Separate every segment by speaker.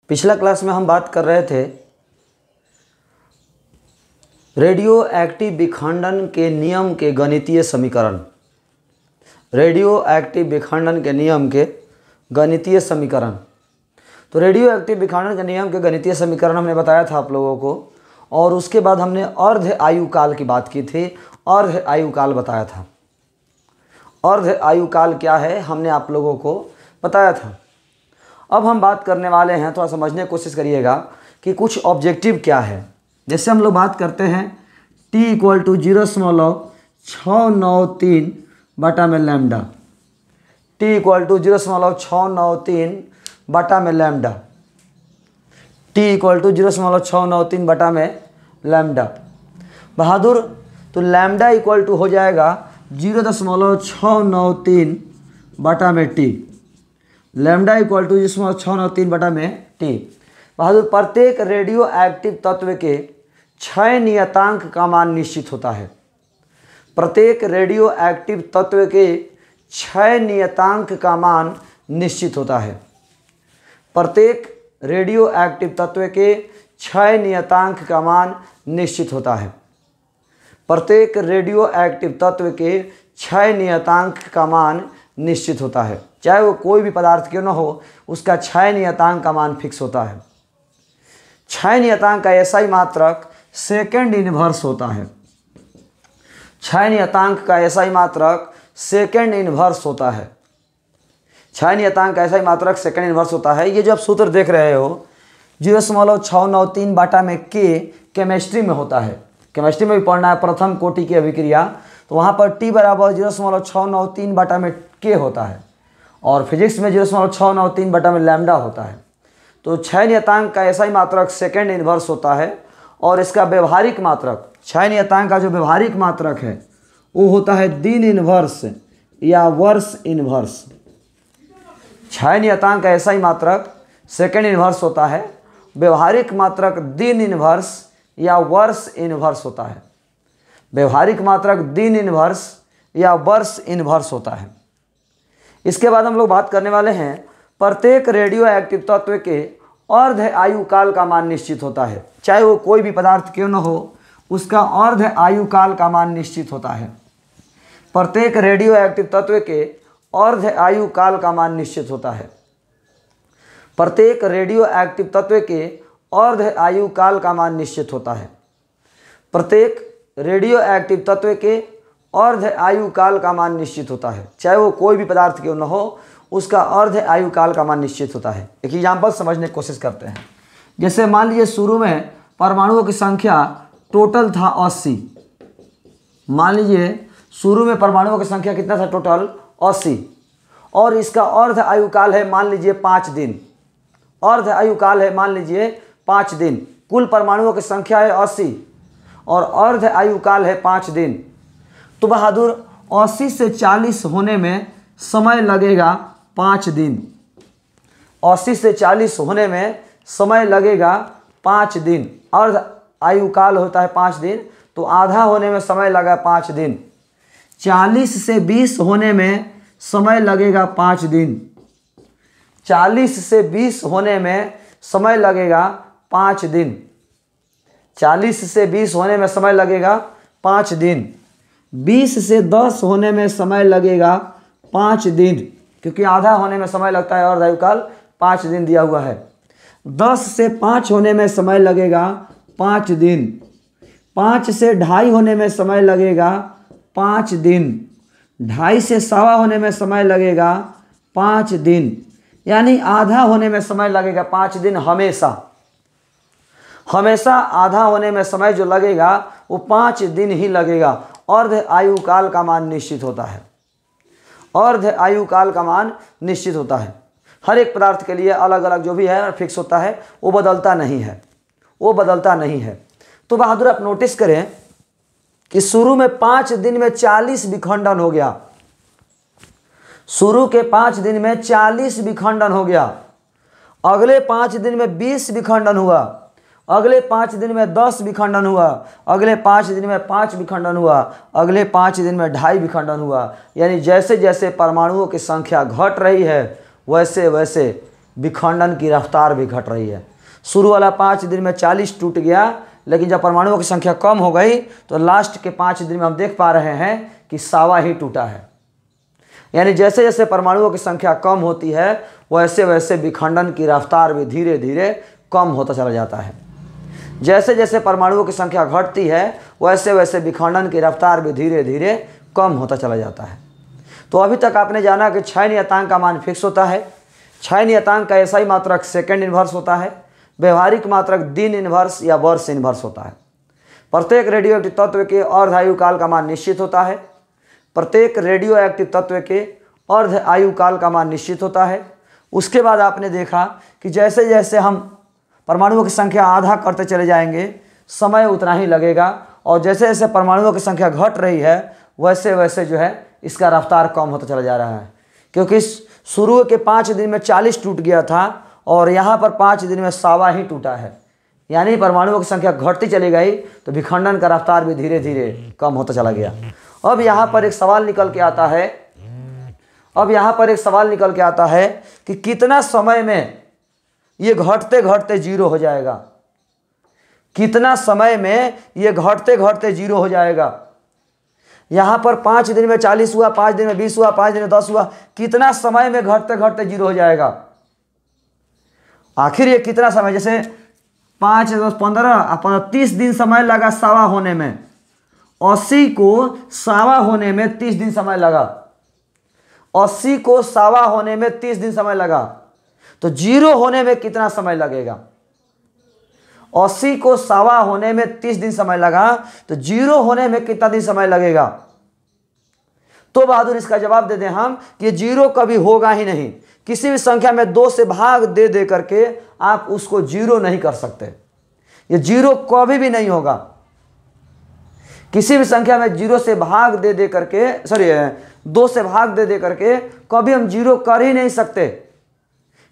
Speaker 1: पिछला क्लास में हम बात कर रहे थे रेडियो एक्टिव विखंडन के नियम के गणितीय समीकरण। रेडियो एक्टिव विखंडन के नियम के गणितीय समीकरण। तो रेडियो एक्टिव विखंडन के नियम के गणितीय समीकरण हमने बताया था आप लोगों को, और उसके बाद हमने अर्ध आयुकाल की बात की थी। अर्ध आयुकाल बताया था। अर्ध आयुकाल क्या है हमने आप लोगों को बताया था। अब हम बात करने वाले हैं, थोड़ा समझने की कोशिश करिएगा कि कुछ ऑब्जेक्टिव क्या है। जैसे हम लोग बात करते हैं t इक्वल टू 0.693 बटा में लैम्डा। t इक्वल टू 0.693 बटा में लैम्डा। t इक्वल टू 0.693 बटा में लैम्डा। बहादुर, तो लैम्डा इक्वल टू हो जाएगा 0.693 बटा में t। लैम्डा इक्वल टू 0.693 बटा में t। बहादुर, प्रत्येक रेडियो एक्टिव तत्व के क्षय नियतांक का मान निश्चित होता है। प्रत्येक रेडियो एक्टिव तत्व के क्षय नियतांक का मान निश्चित होता है। प्रत्येक रेडियो एक्टिव तत्व के क्षय नियतांक का मान निश्चित होता है। प्रत्येक रेडियो एक्टिव तत्व के क्षय नियतांक का मान निश्चित होता है। चाहे वो कोई भी पदार्थ क्यों न हो, उसका क्षय नियतांक का मान फिक्स होता है। क्षय नियतांक का ऐसा ही मात्रक सेकंड इनवर्स होता है। क्षय नियतांक का ऐसा ही मात्रक सेकंड इनवर्स होता है। क्षय नियतांक का ऐसा ही मात्रक सेकंड इनवर्स होता है। ये जो आप सूत्र देख रहे हो 0.693 बटा में के केमिस्ट्री में होता है। केमिस्ट्री में भी पढ़ना है प्रथम कोटि की अभिक्रिया, तो वहाँ पर t बराबर 0.693 बटा में के होता है, और फिजिक्स में 0.693 बटा में लैम्डा होता है। तो क्षय नियतांक का ऐसा ही मात्रक सेकंड इनवर्स होता है, और इसका व्यवहारिक मात्रक, क्षय नियतांक का जो व्यवहारिक मात्रक है वो होता है दिन इनवर्स या वर्ष इनवर्स। क्षय नियतांक का ऐसा ही मात्रक सेकंड इनवर्स होता है, व्यवहारिक मात्रक दिन इनवर्स या वर्ष इनवर्स होता है। व्यवहारिक मात्रक दिन इनवर्स या वर्ष इनवर्स होता है। इसके बाद हम लोग बात करने वाले हैं प्रत्येक रेडियो एक्टिव तत्व के अर्ध आयुकाल का मान निश्चित होता है। चाहे वो कोई भी पदार्थ क्यों न हो, उसका अर्ध आयुकाल का मान निश्चित होता है। प्रत्येक रेडियो एक्टिव तत्व के अर्ध आयुकाल का मान निश्चित होता है। प्रत्येक रेडियो एक्टिव तत्व के अर्ध आयुकाल का मान निश्चित होता है। प्रत्येक रेडियो एक्टिव तत्व के अर्ध आयुकाल का मान निश्चित होता है। चाहे वो कोई भी पदार्थ क्यों न हो, उसका अर्ध आयुकाल का मान निश्चित होता है। एक एग्जाम्पल समझने की कोशिश करते हैं। जैसे मान लीजिए शुरू में परमाणुओं की संख्या टोटल था 80। मान लीजिए शुरू में परमाणुओं की संख्या कितना था टोटल 80, और इसका अर्ध आयुकाल है मान लीजिए 5 दिन। अर्ध आयुकाल है मान लीजिए 5 दिन। कुल परमाणुओं की संख्या है 80 और अर्ध आयुकाल है 5 दिन। तो बहादुर 80 से 40 होने में समय लगेगा 5 दिन। 80 से 40 होने में समय लगेगा 5 दिन। अर्ध आयुकाल होता है 5 दिन, तो आधा होने में समय लगा 5 दिन। 40 से 20 होने में समय लगेगा 5 दिन। 40 से 20 होने में समय लगेगा 5 दिन। 40 से 20 होने में समय लगेगा 5 दिन। 20 से 10 होने में समय लगेगा 5 दिन, क्योंकि आधा होने में समय लगता है अर्ध आयुकाल 5 दिन दिया हुआ है। 10 से 5 होने में समय लगेगा 5 दिन। 5 से 2.5 होने में समय लगेगा 5 दिन। 2.5 से 1.25 होने में समय लगेगा 5 दिन, यानी आधा होने में समय लगेगा 5 दिन। हमेशा आधा होने में समय जो लगेगा वो 5 दिन ही लगेगा। अर्ध आयुकाल का मान निश्चित होता है। अर्ध आयुकाल का मान निश्चित होता है। हर एक पदार्थ के लिए अलग अलग जो भी है फिक्स होता है, वो बदलता नहीं है। वो बदलता नहीं है। तो बहादुर आप नोटिस करें कि शुरू में 5 दिन में 40 विखंडन हो गया। शुरू के 5 दिन में 40 विखंडन हो गया। अगले 5 दिन में 20 विखंडन हुआ। अगले 5 दिन में 10 विखंडन हुआ। अगले 5 दिन में 5 विखंडन हुआ। अगले 5 दिन में 2.5 विखंडन हुआ। यानी जैसे जैसे परमाणुओं की संख्या घट रही है, वैसे वैसे विखंडन की रफ्तार भी घट रही है। शुरू वाला 5 दिन में 40 टूट गया, लेकिन जब परमाणुओं की संख्या कम हो गई तो लास्ट के 5 दिन में हम देख पा रहे हैं कि 1.25 ही टूटा है। यानी जैसे जैसे परमाणुओं की संख्या कम होती है वैसे वैसे विखंडन की रफ्तार भी धीरे धीरे कम होता चला जाता है। जैसे जैसे परमाणुओं की संख्या घटती है वैसे वैसे विखंडन की रफ्तार भी धीरे धीरे कम होता चला जाता है। तो अभी तक आपने जाना कि क्षय नियतांक का मान फिक्स होता है, क्षय नियतांक का एसआई मात्रक सेकंड इन्वर्स होता है, व्यवहारिक मात्रक दिन इन्वर्स या वर्ष इन्वर्स होता है। प्रत्येक रेडियो एक्टिव तत्व के अर्ध आयु काल का मान निश्चित होता है। प्रत्येक रेडियो एक्टिव तत्व के अर्ध आयु काल का मान निश्चित होता है। उसके बाद आपने देखा कि जैसे जैसे हम परमाणुओं की संख्या आधा करते चले जाएंगे समय उतना ही लगेगा, और जैसे जैसे परमाणुओं की संख्या घट रही है वैसे वैसे जो है इसका रफ्तार कम होता चला जा रहा है। क्योंकि शुरू के 5 दिन में 40 टूट गया था और यहाँ पर 5 दिन में 1.25 ही टूटा है। यानी परमाणुओं की संख्या घटती चली गई तो विखंडन का रफ्तार भी धीरे धीरे कम होता चला गया। अब यहाँ पर एक सवाल निकल के आता है, कि कितना समय में ये घटते घटते जीरो हो जाएगा। कितना समय में ये घटते घटते जीरो हो जाएगा। यहाँ पर 5 दिन में 40 हुआ, 5 दिन में 20 हुआ, 5 दिन में 10 हुआ, कितना समय में घटते घटते जीरो हो जाएगा। आखिर ये कितना समय, जैसे 5 10 15 30 दिन समय लगा 1.25 होने में, 80 को 1.25 होने में 30 दिन समय लगा। 80 को 1.25 होने में 30 दिन समय लगा, तो जीरो होने में कितना समय लगेगा। 80 को 1.25 होने में 30 दिन समय लगा, तो जीरो होने में कितना दिन समय लगेगा। तो बहादुर इसका जवाब दे दें हम कि ये जीरो कभी होगा ही नहीं। किसी भी संख्या में 2 से भाग दे दे करके आप उसको जीरो नहीं कर सकते। ये जीरो कभी भी नहीं होगा। किसी भी संख्या में 0 से भाग दे दे करके 2 से भाग दे दे करके कभी हम जीरो कर ही नहीं सकते।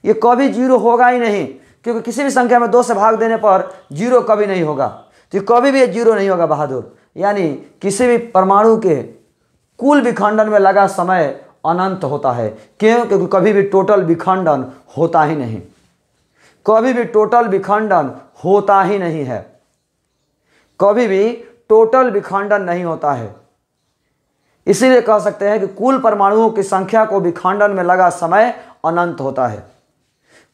Speaker 1: ये कभी जीरो होगा ही नहीं, क्योंकि किसी भी संख्या में 2 से भाग देने पर जीरो कभी नहीं होगा। तो कभी भी ये जीरो नहीं होगा बहादुर। यानी किसी भी परमाणु के कुल विखंडन में लगा समय अनंत होता है। क्यों? क्योंकि कभी भी टोटल विखंडन होता ही नहीं। कभी भी टोटल विखंडन होता ही नहीं है। कभी भी टोटल विखंडन नहीं होता है। इसीलिए कह सकते हैं कि कुल परमाणुओं की संख्या को विखंडन में लगा समय अनंत होता है।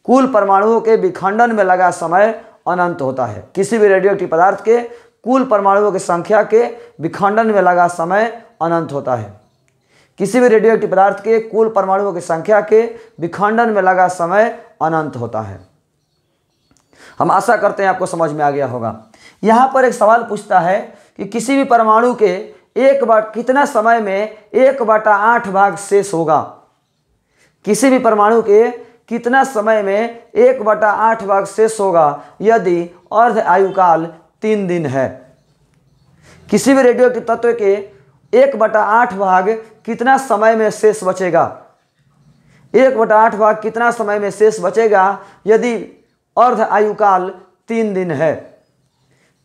Speaker 1: कुल परमाणुओं के विखंडन में लगा समय अनंत होता है। किसी भी रेडियोएक्टिव पदार्थ के कुल परमाणुओं की संख्या के विखंडन में लगा समय अनंत होता है। किसी भी रेडियोएक्टिव पदार्थ के कुल परमाणुओं की संख्या के विखंडन में लगा समय अनंत होता है। हम आशा करते हैं आपको समझ में आ गया होगा। यहाँ पर एक सवाल पूछता है कि किसी भी परमाणु के कितना समय में 1/8 भाग शेष होगा। किसी भी परमाणु के कितना समय में 1/8 भाग शेष होगा यदि अर्ध आयुकाल 3 दिन है। किसी भी रेडियोएक्टिव तत्व के 1/8 भाग कितना समय में शेष बचेगा। 1/8 भाग कितना समय में शेष बचेगा यदि अर्ध आयुकाल 3 दिन है।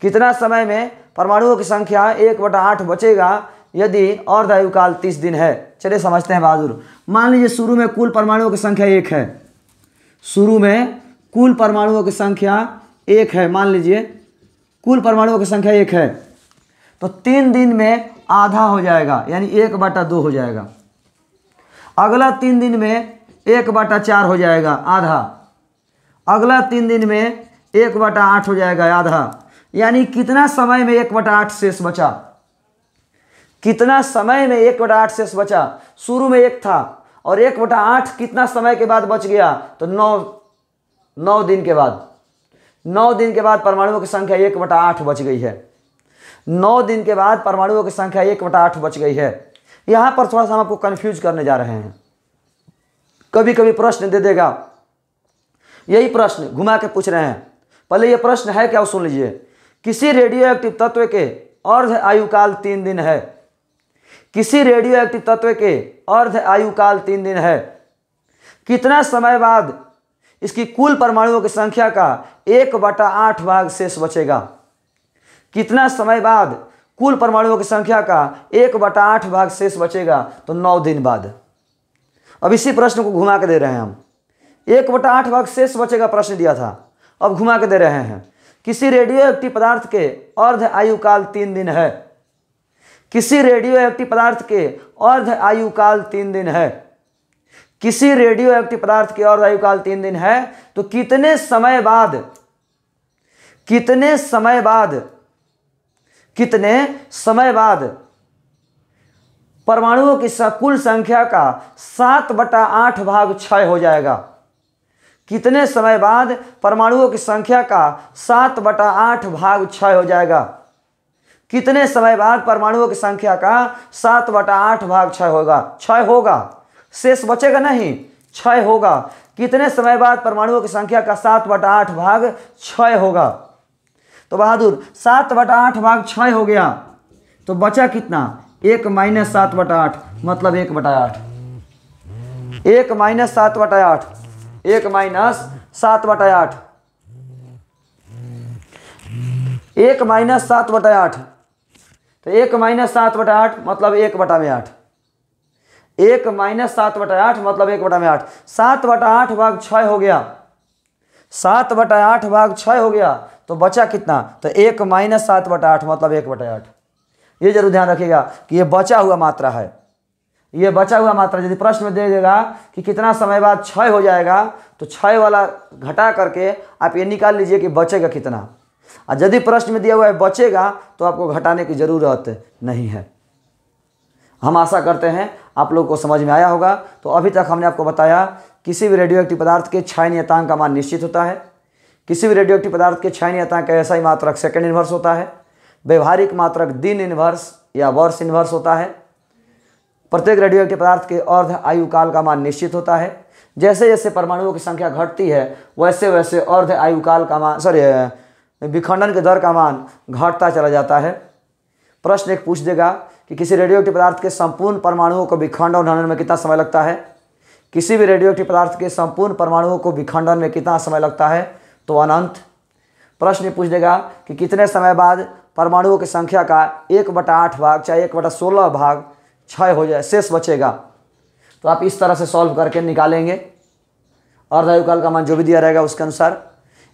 Speaker 1: कितना समय में परमाणुओं की संख्या 1/8 बचेगा यदि अर्ध आयुकाल 30 दिन है। चलिए समझते हैं बहादुर। मान लीजिए शुरू में कुल परमाणुओं की संख्या 1 है। शुरू में कुल परमाणुओं की संख्या 1 है। मान लीजिए कुल परमाणुओं की संख्या 1 है, तो 3 दिन में आधा हो जाएगा, यानी 1/2 हो जाएगा। अगला 3 दिन में 1/4 हो जाएगा, आधा। अगला 3 दिन में 1/8 हो जाएगा, आधा। यानी कितना समय में 1/8 शेष बचा। कितना समय में 1/8 शेष बचा। शुरू में 1 था और 1/8 कितना समय के बाद बच गया, तो 9 दिन के बाद। 9 दिन के बाद परमाणुओं की संख्या 1/8 बच गई है। 9 दिन के बाद परमाणुओं की संख्या 1/8 बच गई है। यहाँ पर थोड़ा सा हम आपको कन्फ्यूज करने जा रहे हैं। कभी कभी प्रश्न दे देगा, यही प्रश्न घुमा के पूछ रहे हैं। पहले ये प्रश्न है क्या, सुन लीजिए। किसी रेडियोएक्टिव तत्व के अर्ध आयुकाल 3 दिन है। किसी रेडियोएक्टिव तत्व के अर्ध आयुकाल 3 दिन है। कितना समय बाद इसकी कुल परमाणुओं की संख्या का 1/8 भाग शेष बचेगा। कितना समय बाद कुल परमाणुओं की संख्या का 1/8 भाग शेष बचेगा, तो 9 दिन बाद। अब इसी प्रश्न को घुमा के दे रहे हैं हम। 1/8 भाग शेष बचेगा, प्रश्न दिया था। अब घुमा के दे रहे हैं, किसी रेडियो एक्टिव पदार्थ के अर्ध आयुकाल 3 दिन है। किसी रेडियो एक्टिव पदार्थ के अर्ध आयुकाल 3 दिन है। किसी रेडियो एक्टिव पदार्थ के अर्ध आयुकाल 3 दिन है, तो कितने समय बाद परमाणुओं की कुल संख्या का 7/8 भाग क्षय हो जाएगा। कितने समय बाद परमाणुओं की संख्या का 7/8 भाग क्षय हो जाएगा। कितने समय बाद परमाणुओं की संख्या का 7/8 भाग क्षय होगा, शेष बचेगा नहीं, क्षय होगा। कितने समय बाद परमाणुओं की संख्या का 7/8 भाग क्षय होगा। तो बहादुर 7/8 भाग क्षय हो गया, तो बचा कितना, 1 - 7/8 मतलब 1/8। 1 - 7/8, 1 - 7/8, 1 - 7/8, तो 1 - 7/8 मतलब 1/8। 1 - 7/8 मतलब 1/8। 7/8 भाग क्षय हो गया, 7/8 भाग क्षय हो गया, तो बचा कितना, तो 1 - 7/8 मतलब 1/8। ये जरूर ध्यान रखिएगा कि ये बचा हुआ मात्रा है, ये बचा हुआ मात्रा। यदि प्रश्न में दे देगा कि कितना समय बाद क्षय हो जाएगा, तो क्षय वाला घटा करके आप ये निकाल लीजिए कि बचेगा कितना। और यदि प्रश्न में दिया हुआ है बचेगा, तो आपको घटाने की जरूरत नहीं है। हम आशा करते हैं आप लोगों को समझ में आया होगा। तो अभी तक हमने आपको बताया किसी भी रेडियो एक्टिव पदार्थ के क्षय नियतांक का मान निश्चित होता है। किसी भी रेडियो एक्टिव पदार्थ के क्षय नियतांक का SI मात्रक सेकंड इनवर्स होता है। व्यवहारिक मात्रक दिन इनवर्स या वर्ष इनवर्स होता है। प्रत्येक रेडियो एक्टिव पदार्थ के अर्ध आयुकाल का मान निश्चित होता है। जैसे जैसे परमाणुओं की संख्या घटती है, वैसे वैसे अर्ध आयुकाल का मान विखंडन के दर का मान घटता चला जाता है। प्रश्न एक पूछ देगा कि किसी रेडियोएक्टिव पदार्थ के संपूर्ण परमाणुओं को विखंडन होने में कितना समय लगता है। किसी भी रेडियोएक्टिव पदार्थ के संपूर्ण परमाणुओं को विखंडन में कितना समय लगता है, तो अनंत। प्रश्न पूछ देगा कि कितने समय बाद परमाणुओं की संख्या का 1/8 भाग चाहे 1/16 भाग क्षय हो जाए, शेष बचेगा। तो आप इस तरह से सॉल्व करके निकालेंगे अर्ध आयुकाल का मान जो भी दिया रहेगा उसके अनुसार।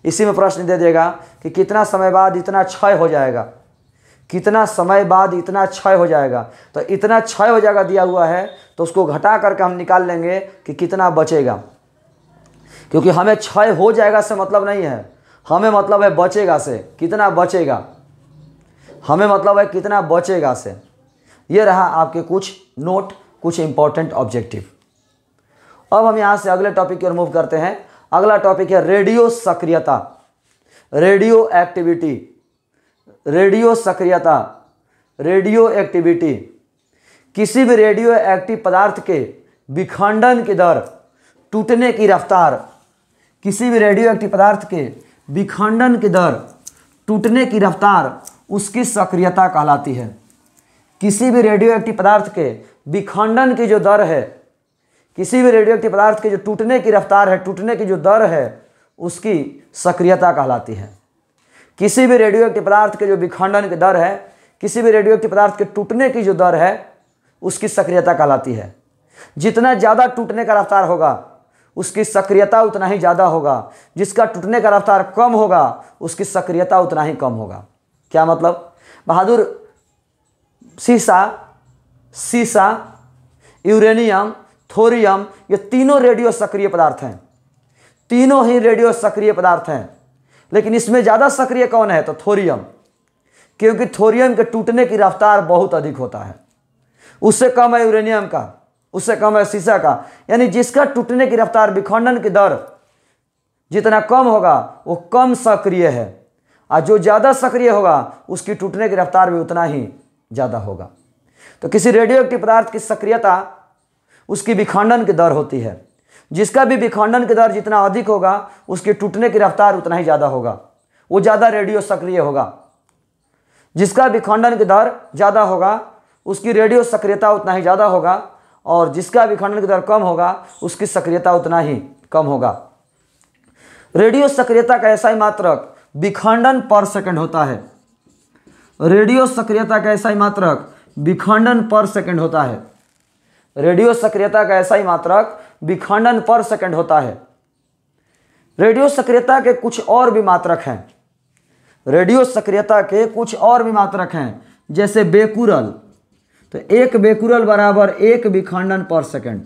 Speaker 1: इसी में प्रश्न दे देगा कि कितना समय बाद इतना क्षय हो जाएगा, कितना समय बाद इतना क्षय हो जाएगा। तो इतना क्षय हो जाएगा दिया हुआ है, तो उसको घटा करके हम निकाल लेंगे कि कितना बचेगा। क्योंकि हमें क्षय हो जाएगा से मतलब नहीं है, हमें मतलब है बचेगा से, कितना बचेगा, हमें मतलब है कितना बचेगा से। ये रहा आपके कुछ नोट, कुछ इंपॉर्टेंट ऑब्जेक्टिव। अब हम यहाँ से अगले टॉपिक की ओर मूव करते हैं। अगला टॉपिक है रेडियो सक्रियता, रेडियो एक्टिविटी, रेडियो सक्रियता, रेडियो एक्टिविटी। किसी भी रेडियो एक्टिव पदार्थ के विखंडन की दर, टूटने की रफ्तार, किसी भी रेडियो एक्टिव पदार्थ के विखंडन की दर, टूटने की रफ्तार उसकी सक्रियता कहलाती है। किसी भी रेडियो एक्टिव पदार्थ के विखंडन की जो दर है, किसी भी रेडियो एक्टिव पदार्थ के जो टूटने की रफ्तार है, टूटने की जो दर है, उसकी सक्रियता कहलाती है। किसी भी रेडियो एक्टिव पदार्थ के जो विखंडन की दर है, किसी भी रेडियो एक्टिव पदार्थ के टूटने की जो दर है, उसकी सक्रियता कहलाती है। जितना ज़्यादा टूटने का रफ्तार होगा उसकी सक्रियता उतना ही ज़्यादा होगा, जिसका टूटने का रफ्तार कम होगा उसकी सक्रियता उतना ही कम होगा। क्या मतलब बहादुर, सीसा, यूरेनियम, थोरियम, ये तीनों रेडियो सक्रिय पदार्थ हैं, तीनों ही रेडियो सक्रिय पदार्थ हैं। लेकिन इसमें ज़्यादा सक्रिय कौन है, तो थोरियम, क्योंकि थोरियम के टूटने की रफ्तार बहुत अधिक होता है, उससे कम है यूरेनियम का, उससे कम है सीसा का। यानी जिसका टूटने की रफ्तार, विखंडन की दर जितना कम होगा वो कम सक्रिय है, और जो ज़्यादा सक्रिय होगा उसकी टूटने की रफ्तार भी उतना ही ज़्यादा होगा। तो किसी रेडियो एक्टिव पदार्थ की सक्रियता उसकी विखंडन की दर होती है। जिसका भी विखंडन की दर जितना अधिक होगा उसके टूटने की रफ्तार उतना ही ज़्यादा होगा, वो ज़्यादा रेडियो सक्रिय होगा। जिसका विखंडन की दर ज़्यादा होगा उसकी रेडियो सक्रियता उतना ही ज़्यादा होगा, और जिसका विखंडन की दर कम होगा उसकी सक्रियता उतना ही कम होगा। रेडियो सक्रियता का SI मात्रक विखंडन पर सेकंड होता है। रेडियो सक्रियता का SI मात्रक विखंडन पर सेकंड होता है। रेडियो सक्रियता का SI मात्रक विखंडन पर सेकंड होता है। रेडियो सक्रियता के कुछ और भी मात्रक हैं, रेडियो सक्रियता के कुछ और भी मात्रक हैं, जैसे बेकुरल। तो एक बेकुरल बराबर 1 विखंडन पर सेकंड,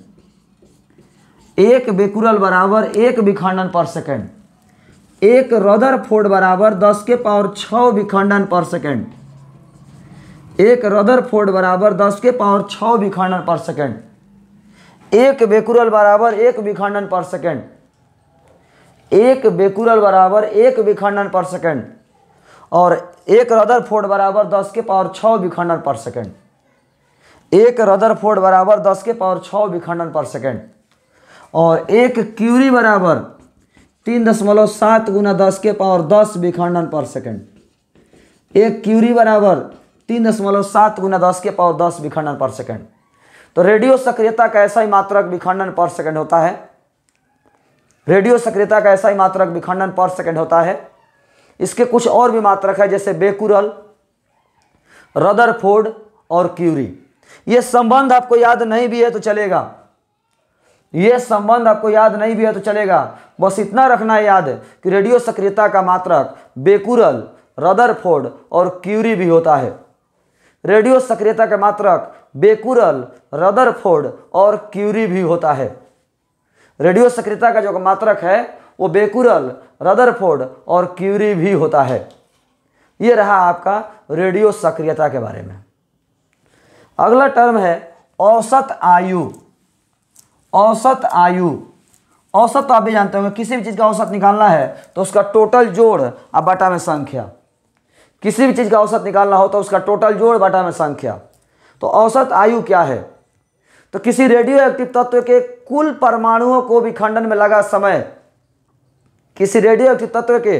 Speaker 1: एक बेकुरल बराबर 1 विखंडन पर सेकंड। एक रदरफोर्ड बराबर 10 के पावर 6 विखंडन पर सेकंड, एक रदरफोर्ड बराबर 10 के पावर 6 विखंडन पर सेकंड। एक बेकुरल बराबर 1 विखंडन पर सेकंड, एक बेकुरल बराबर 1 विखंडन पर सेकंड। और एक रदरफोर्ड बराबर 10 के पावर 6 विखंडन पर सेकंड, एक रदरफोर्ड बराबर 10 के पावर 6 विखंडन पर सेकंड। और एक क्यूरी बराबर 3.7 गुना 10 के पावर 10 विखंडन पर सेकंड, एक क्यूरी बराबर 3.7 गुना 10 के पावर 10 विखंडन पर सेकंड। तो रेडियो सक्रियता का ऐसा ही मात्रक विखंडन पर सेकंड होता है, रेडियो सक्रियता का ऐसा ही मात्रक विखंडन पर सेकंड होता है। इसके कुछ और भी मात्रक है, जैसे बेकुरल, रदरफोर्ड और क्यूरी। ये संबंध आपको याद नहीं भी है तो चलेगा, ये संबंध आपको याद नहीं भी है तो चलेगा, बस इतना रखना है याद कि रेडियो सक्रियता का मात्रक बेकुरल, रदरफोर्ड और क्यूरी भी होता है। रेडियो सक्रियता का मात्रक बेकुरल, रदरफोर्ड और क्यूरी भी होता है। रेडियो सक्रियता का जो मात्रक है वो बेकुरल, रदरफोर्ड और क्यूरी भी होता है। ये रहा आपका रेडियो सक्रियता के बारे में। अगला टर्म है औसत आयु। औसत आयु, औसत तो आप भी जानते होंगे, किसी भी चीज़ का औसत निकालना है तो उसका टोटल जोड़ और बटा में संख्या, किसी भी चीज़ का औसत निकालना हो तो उसका टोटल जोड़ बटा में संख्या। तो औसत आयु क्या है? तो किसी रेडियो एक्टिव तत्व के कुल परमाणुओं को विखंडन में लगा समय, किसी रेडियो एक्टिव तत्व के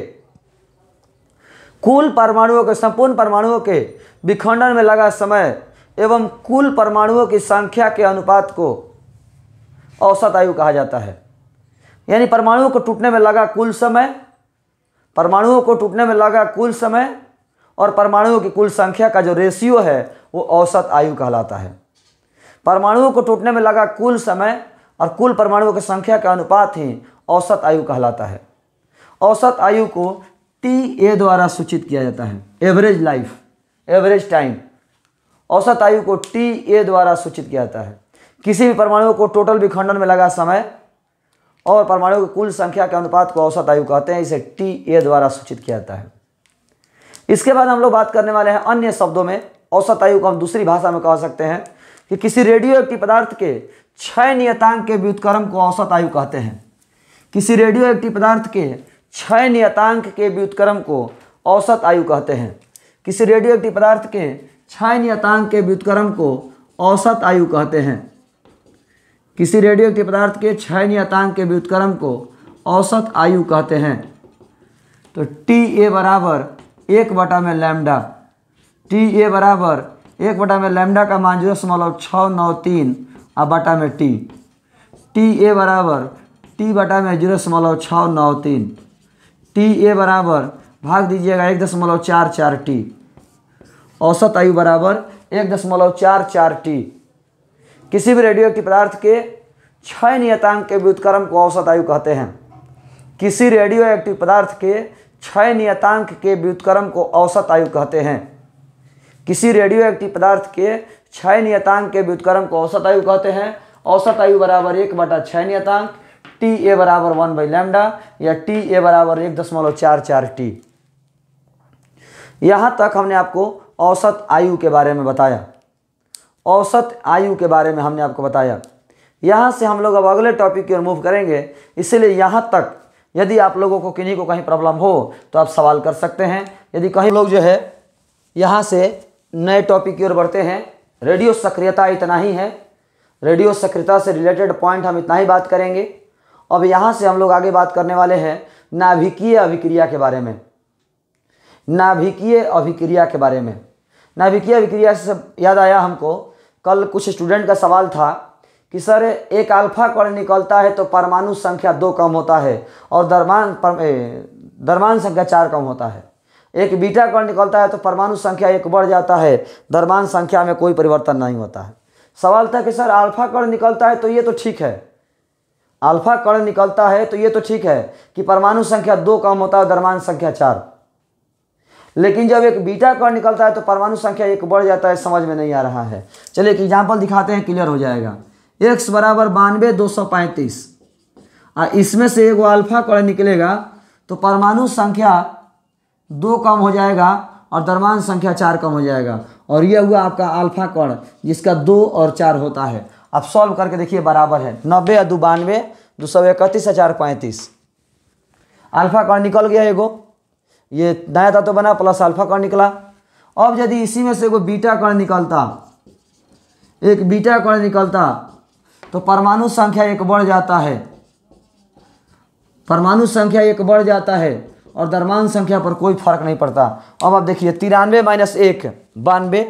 Speaker 1: कुल परमाणुओं के, संपूर्ण परमाणुओं के विखंडन में लगा समय एवं कुल परमाणुओं की संख्या के अनुपात को औसत आयु कहा जाता है। यानी परमाणुओं को टूटने में लगा कुल समय, परमाणुओं को टूटने में लगा कुल समय और परमाणुओं की कुल संख्या का जो रेशियो है वो औसत आयु कहलाता है। परमाणुओं को टूटने में लगा कुल समय और कुल परमाणुओं की संख्या का अनुपात ही औसत आयु कहलाता है। औसत आयु को TA द्वारा सूचित किया जाता है, एवरेज लाइफ, एवरेज टाइम। औसत आयु को TA द्वारा सूचित किया जाता है। किसी भी परमाणु को टोटल विखंडन में लगा समय और परमाणु की कुल संख्या के अनुपात को औसत आयु कहते हैं, इसे TA द्वारा सूचित किया जाता है। इसके बाद हम लोग बात करने वाले हैं अन्य शब्दों में। औसत आयु को हम दूसरी भाषा में कह सकते हैं कि किसी रेडियो एक्टिव पदार्थ के क्षय नियतांक के व्युत्क्रम को औसत आयु कहते हैं। किसी रेडियो एक्टिव पदार्थ के क्षय नियतांक के व्युत्क्रम को औसत आयु कहते हैं। किसी रेडियो एक्टिव पदार्थ के क्षय नियतांक के व्युत्क्रम को औसत आयु कहते हैं। किसी रेडियो एक्टिव पदार्थ के क्षय नियतांक के व्युत्क्रम को औसत आयु कहते हैं। तो TA बराबर 1/λ, TA बराबर 1/λ का मान 0.693 और बटा में T, TA बराबर T/0.693, TA बराबर भाग दीजिएगा 1.44 T, औसत आयु बराबर 1.44 T। किसी भी रेडियो एक्टिव पदार्थ के क्षय नियतांक के व्युत्क्रम को औसत आयु कहते हैं। किसी रेडियो एक्टिव पदार्थ के क्षय नियतांक के व्युत्क्रम को औसत आयु कहते हैं। किसी रेडियो एक्टिव पदार्थ के क्षय नियतांक के व्युत्क्रम को औसत आयु कहते हैं। औसत आयु बराबर 1/क्षय नियतांक, TA बराबर 1/λ या TA बराबर 1.44 T। यहाँ तक हमने आपको औसत आयु के बारे में बताया, औसत आयु के बारे में हमने आपको बताया। यहाँ से हम लोग अब अगले टॉपिक की ओर मूव करेंगे, इसीलिए यहाँ तक यदि आप लोगों को किन्हीं को कहीं प्रॉब्लम हो तो आप सवाल कर सकते हैं। यदि कहीं लोग जो है यहाँ से नए टॉपिक की ओर बढ़ते हैं। रेडियो सक्रियता इतना ही है, रेडियो सक्रियता से रिलेटेड पॉइंट हम इतना ही बात करेंगे। अब यहाँ से हम लोग आगे बात करने वाले हैं नाभिकीय अभिक्रिया के बारे में। नाभिकीय अभिक्रिया के बारे में, नाभिकीय अभिक्रिया से याद आया हमको, कल कुछ स्टूडेंट का सवाल था कि सर एक अल्फा कण निकलता है तो परमाणु संख्या 2 कम होता है और द्रव्यमान संख्या 4 कम होता है। एक बीटा कण निकलता है तो परमाणु संख्या 1 बढ़ जाता है, द्रव्यमान संख्या में कोई परिवर्तन नहीं होता है। सवाल था कि सर अल्फा कण निकलता है तो ये तो ठीक है, अल्फा कण निकलता है तो ये तो ठीक है कि परमाणु संख्या 2 कम होता है और द्रव्यमान संख्या 4, लेकिन जब एक बीटा कण निकलता है तो परमाणु संख्या 1 बढ़ जाता है। समझ में नहीं आ रहा है, चलिए एक एग्जाम्पल दिखाते हैं, क्लियर हो जाएगा। x बराबर 92,235 और इसमें से एक अल्फा कण निकलेगा तो परमाणु संख्या 2 कम हो जाएगा और द्रव्यमान संख्या 4 कम हो जाएगा, और यह हुआ आपका अल्फा कण जिसका 2 और 4 होता है। अब सॉल्व करके देखिए, बराबर है 90 और 92 231 और 435। अल्फा कण निकल गया एगो, ये नया तत्व बना प्लस अल्फा कण निकला। अब यदि इसी में से एगो बीटा कण निकलता, एक बीटा कण निकलता तो परमाणु संख्या 1 बढ़ जाता है, परमाणु संख्या 1 बढ़ जाता है और द्रव्यमान संख्या पर कोई फर्क नहीं पड़ता। अब आप देखिए 93 - 1 92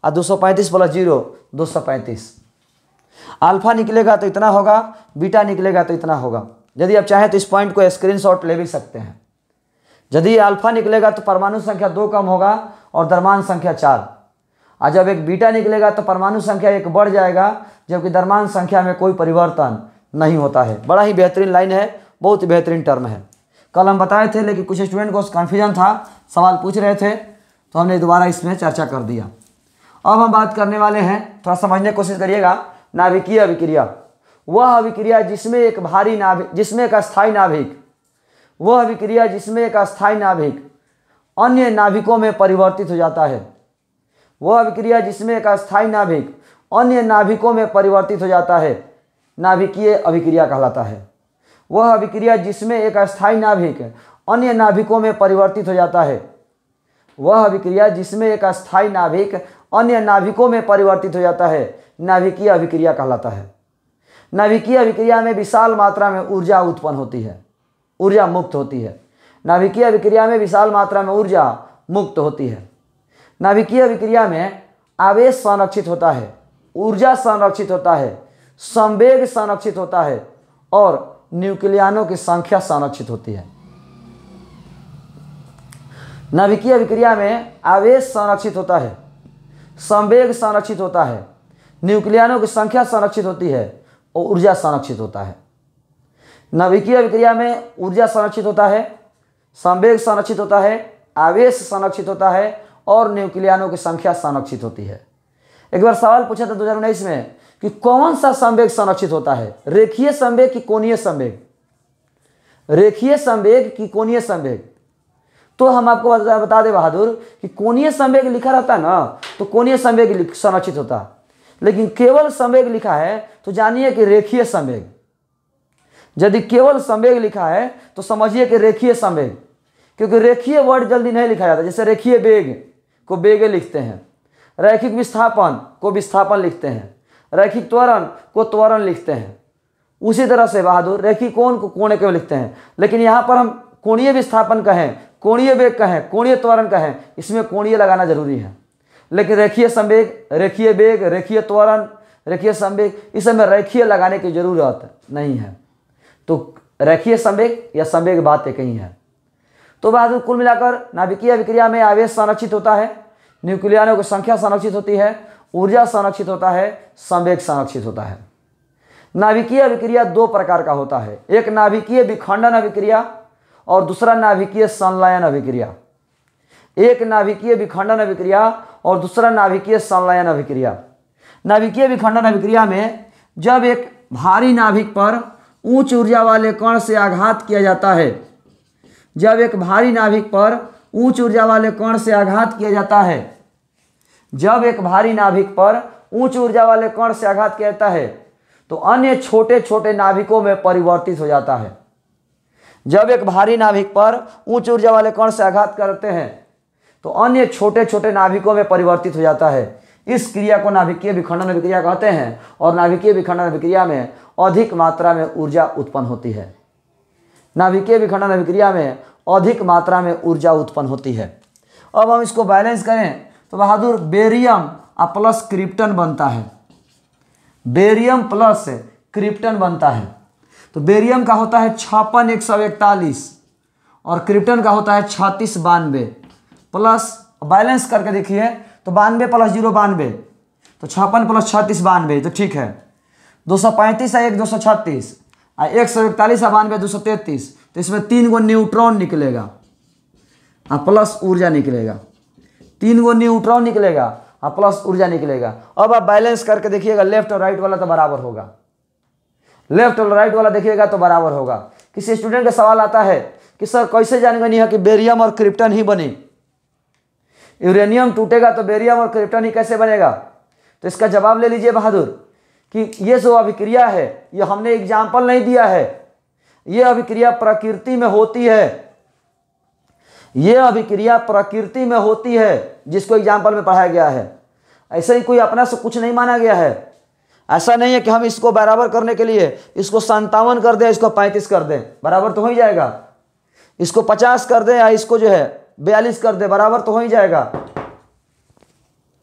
Speaker 1: और 235 + 0 235। अल्फा निकलेगा तो इतना होगा, बीटा निकलेगा तो इतना होगा। यदि आप चाहें तो इस पॉइंट को स्क्रीनशॉट ले भी सकते हैं। यदि अल्फा निकलेगा तो परमाणु संख्या 2 कम होगा और द्रव्यमान संख्या 4, और जब एक बीटा निकलेगा तो परमाणु संख्या 1 बढ़ जाएगा जबकि द्रव्यमान संख्या में कोई परिवर्तन नहीं होता है। बड़ा ही बेहतरीन लाइन है, बहुत ही बेहतरीन टर्म है। कल हम बताए थे, लेकिन कुछ स्टूडेंट को कन्फ्यूजन था, सवाल पूछ रहे थे तो हमने दोबारा इसमें चर्चा कर दिया। अब हम बात करने वाले हैं, थोड़ा समझने की कोशिश करिएगा, नाभिकीय अभिक्रिया। वह अभिक्रिया जिसमें एक भारी नाभिक, जिसमें एक अस्थायी नाभिक, वह अभिक्रिया जिसमें एक अस्थायी नाभिक अन्य नाभिकों में परिवर्तित हो जाता है। वह अभिक्रिया जिसमें एक अस्थायी नाभिक अन्य नाभिकों में परिवर्तित हो जाता है, नाभिकीय अभिक्रिया कहलाता है। वह अभिक्रिया जिसमें एक अस्थायी नाभिक अन्य नाभिकों में परिवर्तित हो जाता है, वह अभिक्रिया जिसमें एक अस्थायी नाभिक अन्य नाभिकों में परिवर्तित हो जाता है, नाभिकीय अभिक्रिया कहलाता है। नाभिकीय अभिक्रिया में विशाल मात्रा में ऊर्जा उत्पन्न होती है, ऊर्जा मुक्त होती है। नाभिकीय अभिक्रिया में विशाल मात्रा में ऊर्जा मुक्त होती है। नाभिकीय अभिक्रिया में आवेश संरक्षित होता है, ऊर्जा संरक्षित होता है, संवेग संरक्षित होता है और न्यूक्लियनों की संख्या संरक्षित होती है। नाभिकीय अभिक्रिया में आवेश संरक्षित होता है, संवेग संरक्षित होता है, न्यूक्लियनों की संख्या संरक्षित होती है और ऊर्जा संरक्षित होता है। नाभिकीय अभिक्रिया में ऊर्जा संरक्षित होता है, संवेग संरक्षित होता है, आवेश संरक्षित होता है और न्यूक्लियनों की संख्या संरक्षित होती है। एक बार सवाल पूछा था 2019 में कि कौन सा संवेग संरक्षित होता है, रेखीय संवेग की कोणीय संवेग, रेखीय संवेग की कोणीय संवेग। तो हम आपको बता दें बहादुर कि कोणीय संवेग लिखा रहता है ना तो कोणीय संवेग संरक्षित होता है, लेकिन केवल संवेग लिखा है तो जानिए कि रेखीय संवेग। यदि केवल संवेग लिखा है तो समझिए कि रेखीय संवेग, क्योंकि रेखीय वर्ड जल्दी नहीं लिखा जाता। जैसे रेखीय वेग को वेगे लिखते हैं, रैखिक विस्थापन को विस्थापन लिखते हैं, रैखिक त्वरण को त्वरण लिखते हैं। उसी तरह से बहादुर रैखिक कोण को कोण के लिखते हैं, लेकिन यहाँ पर हम कोणीय विस्थापन कहें, कोणीय वेग कहें, कोणीय त्वरण कहें, इसमें कोणीय लगाना जरूरी है। लेकिन रेखीय संवेग, रेखीय वेग, रेखीय त्वरण, रेखीय संवेग, इस समय रेखीय लगाने की जरूरत नहीं है। तो रेखीय संवेग या संवेग बात एक ही है। तो बहादुर कुल मिलाकर नाभिकीय अभिक्रिया में आवेश संरक्षित होता है, न्यूक्लियनों की संख्या संरक्षित होती है, ऊर्जा संरक्षित होता है, संवेग संरक्षित होता है। नाभिकीय अभिक्रिया 2 प्रकार का होता है, एक नाभिकीय विखंडन अभिक्रिया और दूसरा नाभिकीय संलयन अभिक्रिया। एक नाभिकीय विखंडन अभिक्रिया और दूसरा नाभिकीय संलयन अभिक्रिया। नाभिकीय विखंडन अभिक्रिया में जब एक भारी नाभिक पर उच्च ऊर्जा वाले कण से आघात किया जाता है, जब एक भारी नाभिक पर उच्च ऊर्जा वाले कण से आघात किया जाता है, जब एक भारी नाभिक पर उच्च ऊर्जा वाले कण से आघात किया जाता है तो अन्य छोटे छोटे नाभिकों में परिवर्तित हो जाता है। जब एक भारी नाभिक पर उच्च ऊर्जा वाले कण से आघात करते हैं तो अन्य छोटे छोटे नाभिकों में परिवर्तित हो जाता है। इस क्रिया को नाभिकीय विखंडन अभिक्रिया कहते हैं और नाभिकीय विखंडन अभिक्रिया में अधिक मात्रा में ऊर्जा उत्पन्न होती है। नाभिकीय विखंडन अभिक्रिया में अधिक मात्रा में ऊर्जा उत्पन्न होती है। अब हम इसको बैलेंस करें तो बहादुर बेरियम प्लस क्रिप्टन बनता है, बेरियम प्लस क्रिप्टन बनता है। तो बेरियम का होता है 56,141 और क्रिप्टन का होता है 3692 प्लस, बैलेंस करके देखिए तो 92 + 0 92, तो 56 + 36 92, तो ठीक है। 235 है 1 236, 141 92 233, तो इसमें 3 गो न्यूट्रॉन निकलेगा और प्लस ऊर्जा निकलेगा। 3 गो न्यूट्रॉन निकलेगा और प्लस ऊर्जा निकलेगा। अब आप बैलेंस करके देखिएगा, लेफ्ट और राइट वाला तो बराबर होगा, लेफ्ट और राइट वाला देखिएगा तो बराबर होगा। किसी स्टूडेंट का सवाल आता है कि सर कैसे जानेंगे नहीं है कि बेरियम और क्रिप्टन ही बने, यूरेनियम टूटेगा तो बेरियम और क्रिप्टन ही कैसे बनेगा? तो इसका जवाब ले लीजिए बहादुर कि ये जो अभिक्रिया है ये हमने एग्जाम्पल नहीं दिया है, ये अभिक्रिया प्रकृति में होती है, ये अभिक्रिया प्रकृति में होती है जिसको एग्जाम्पल में पढ़ाया गया है। ऐसे ही कोई अपना से कुछ नहीं माना गया है। ऐसा नहीं है कि हम इसको बराबर करने के लिए इसको 57 कर दें, इसको 35 कर दें, बराबर तो हो ही जाएगा। इसको 50 कर दें या इसको जो है 42 कर दें, बराबर तो हो ही जाएगा।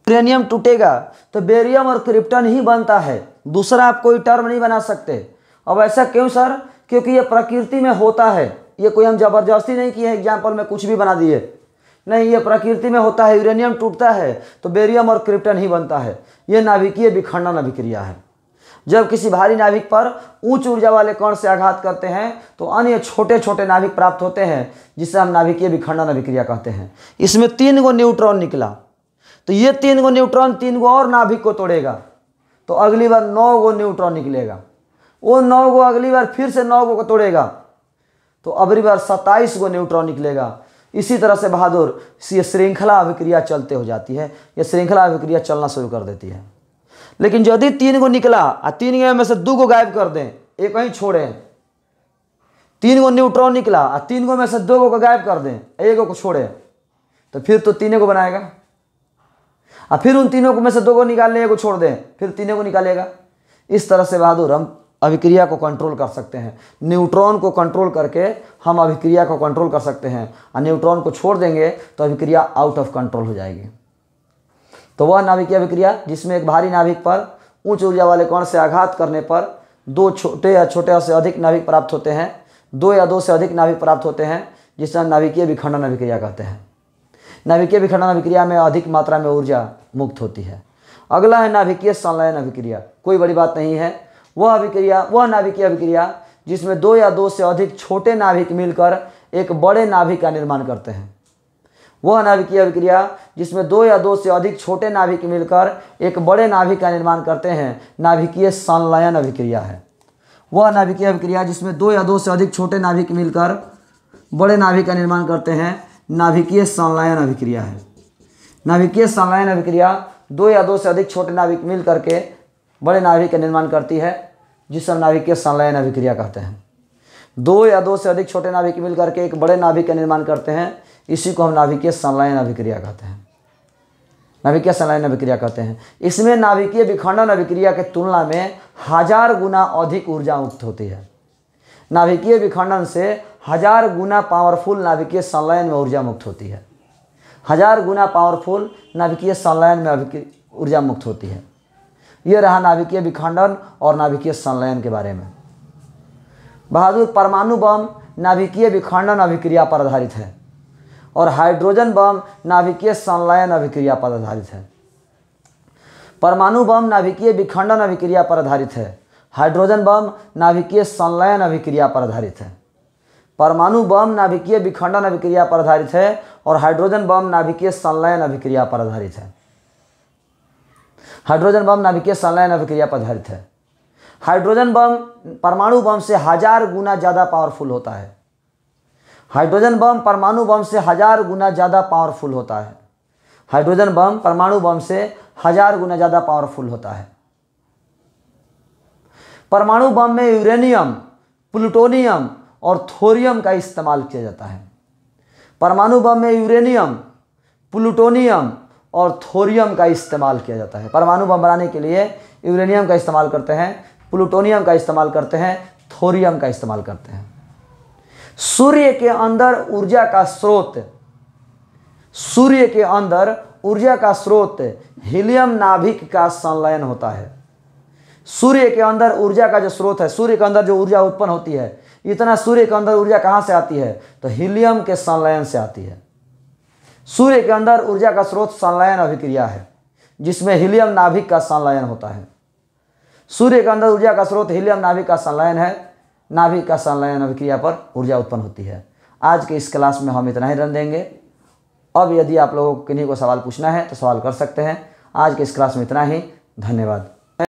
Speaker 1: यूरेनियम टूटेगा तो बेरियम और क्रिप्टन ही बनता है, दूसरा आप कोई टर्म नहीं बना सकते। अब ऐसा क्यों सर? क्योंकि ये प्रकृति में होता है, ये कोई हम जबरदस्ती नहीं किए एग्जाम्पल में कुछ भी बना दिए, नहीं, ये प्रकृति में होता है। यूरेनियम टूटता है तो बेरियम और क्रिप्टन ही बनता है। ये नाभिकीय विखंडन अभिक्रिया है। जब किसी भारी नाभिक पर उच्च ऊर्जा वाले कण से आघात करते हैं तो अन्य छोटे छोटे नाभिक प्राप्त होते हैं, जिसे हम नाभिकीय विखंडन अभिक्रिया कहते हैं। इसमें 3 गो न्यूट्रॉन निकला तो ये 3 गो न्यूट्रॉन 3 गो और नाभिक को तोड़ेगा तो अगली बार 9 गो न्यूट्रॉन निकलेगा। वो 9 गो अगली बार फिर से 9 गो को तोड़ेगा तो अगली बार 27 गो न्यूट्रॉन निकलेगा। इसी तरह से बहादुर ये श्रृंखला अभिक्रिया चलते हो जाती है, ये श्रृंखला अभिक्रिया चलना शुरू कर देती है। लेकिन यदि 3 गो निकला और 3 में से 2 गो गायब कर दें, एक ही छोड़ें, 3 गो न्यूट्रॉन निकला और 3 गो में से 2 गो को गायब कर दें, 1 गो को छोड़ें, तो फिर तो 3 गो बनाएगा। और फिर उन 3 में से 2 गो निकाल लें, 1 गो छोड़ दें, फिर 3 गो निकालेगा। इस तरह से बहादुर हम अभिक्रिया को कंट्रोल कर सकते हैं। न्यूट्रॉन को कंट्रोल करके हम अभिक्रिया को कंट्रोल कर सकते हैं, और न्यूट्रॉन को छोड़ देंगे तो अभिक्रिया आउट ऑफ कंट्रोल हो जाएगी। तो वह नाभिकीय अभिक्रिया जिसमें एक भारी नाभिक पर उच्च ऊर्जा वाले कण से आघात करने पर 2 छोटे या छोटे से अधिक नाभिक प्राप्त होते हैं, 2 या 2 से अधिक नाभिक प्राप्त होते हैं, जिसे हम नाभिकीय विखंडन अभिक्रिया कहते हैं। नाभिकीय विखंडन अभिक्रिया में अधिक मात्रा में ऊर्जा मुक्त होती है। अगला है नाभिकीय संलयन अभिक्रिया। कोई बड़ी बात नहीं है। वह नाभिकीय अभिक्रिया जिसमें 2 या 2 से अधिक छोटे नाभिक मिलकर एक बड़े नाभिक का निर्माण करते हैं। वह नाभिकीय अभिक्रिया जिसमें 2 या 2 से अधिक छोटे नाभिक मिलकर एक बड़े नाभिक का निर्माण करते हैं, नाभिकीय संलयन अभिक्रिया है। वह नाभिकीय अभिक्रिया जिसमें 2 या 2 से अधिक छोटे नाभिक मिलकर बड़े नाभिक का निर्माण करते हैं, नाभिकीय संलयन अभिक्रिया है। नाभिकीय संलयन अभिक्रिया 2 या 2 से अधिक छोटे नाभिक मिल करके बड़े नाभिक का निर्माण करती है, जिसे हम नाभिकीय संलयन अभिक्रिया कहते हैं। 2 या 2 से अधिक छोटे नाभिक मिल करके एक बड़े नाभिक का निर्माण करते हैं, इसी को हम नाभिकीय संलयन अभिक्रिया कहते हैं। नाभिकीय संलयन अभिक्रिया कहते हैं। इसमें नाभिकीय विखंडन अभिक्रिया के तुलना में 1000 गुना अधिक ऊर्जा मुक्त होती है। नाभिकीय विखंडन से 1000 गुना पावरफुल नाभिकीय संलयन में ऊर्जा मुक्त होती है। 1000 गुना पावरफुल नाभिकीय संलयन में ऊर्जा मुक्त होती है। यह रहा नाभिकीय विखंडन और नाभिकीय संलयन के बारे में। बहादुर, परमाणु बम नाभिकीय विखंडन अभिक्रिया पर आधारित है और हाइड्रोजन बम नाभिकीय संलयन अभिक्रिया पर आधारित है। परमाणु बम नाभिकीय विखंडन अभिक्रिया पर आधारित है, हाइड्रोजन बम नाभिकीय संलयन अभिक्रिया पर आधारित है। परमाणु बम नाभिकीय विखंडन अभिक्रिया पर आधारित है और हाइड्रोजन बम नाभिकीय संलयन अभिक्रिया पर आधारित है। हाइड्रोजन बम नाभिकीय संलयन अभिक्रिया पर आधारित है। हाइड्रोजन बम परमाणु बम से 1000 गुना ज़्यादा पावरफुल होता है। हाइड्रोजन बम परमाणु बम से 1000 गुना ज़्यादा पावरफुल होता है। हाइड्रोजन बम परमाणु बम से 1000 गुना ज़्यादा पावरफुल होता है। परमाणु बम में यूरेनियम, प्लूटोनियम और थोरियम का इस्तेमाल किया जाता है। परमाणु बम में यूरेनियम, प्लूटोनियम और थोरियम का इस्तेमाल किया जाता है। परमाणु बम बनाने के लिए यूरेनियम का इस्तेमाल करते हैं, प्लूटोनियम का इस्तेमाल करते हैं, थोरियम का इस्तेमाल करते हैं। सूर्य के अंदर ऊर्जा का स्रोत, सूर्य के अंदर ऊर्जा का स्रोत हीलियम नाभिक का संलयन होता है। सूर्य के अंदर ऊर्जा का जो स्रोत है, सूर्य के अंदर जो ऊर्जा उत्पन्न होती है, इतना सूर्य के अंदर ऊर्जा कहाँ से आती है? तो हीलियम के संलयन से आती है। सूर्य के अंदर ऊर्जा का स्रोत संलयन अभिक्रिया है, जिसमें हीलियम नाभिक का संलयन होता है। सूर्य के अंदर ऊर्जा का स्रोत हीलियम नाभिक का संलयन है, नाभिक का संलयन अभिक्रिया पर ऊर्जा उत्पन्न होती है। आज के इस क्लास में हम इतना ही रन देंगे। अब यदि आप लोगों को किन्हीं को सवाल पूछना है तो सवाल कर सकते हैं। आज के इस क्लास में इतना ही। धन्यवाद।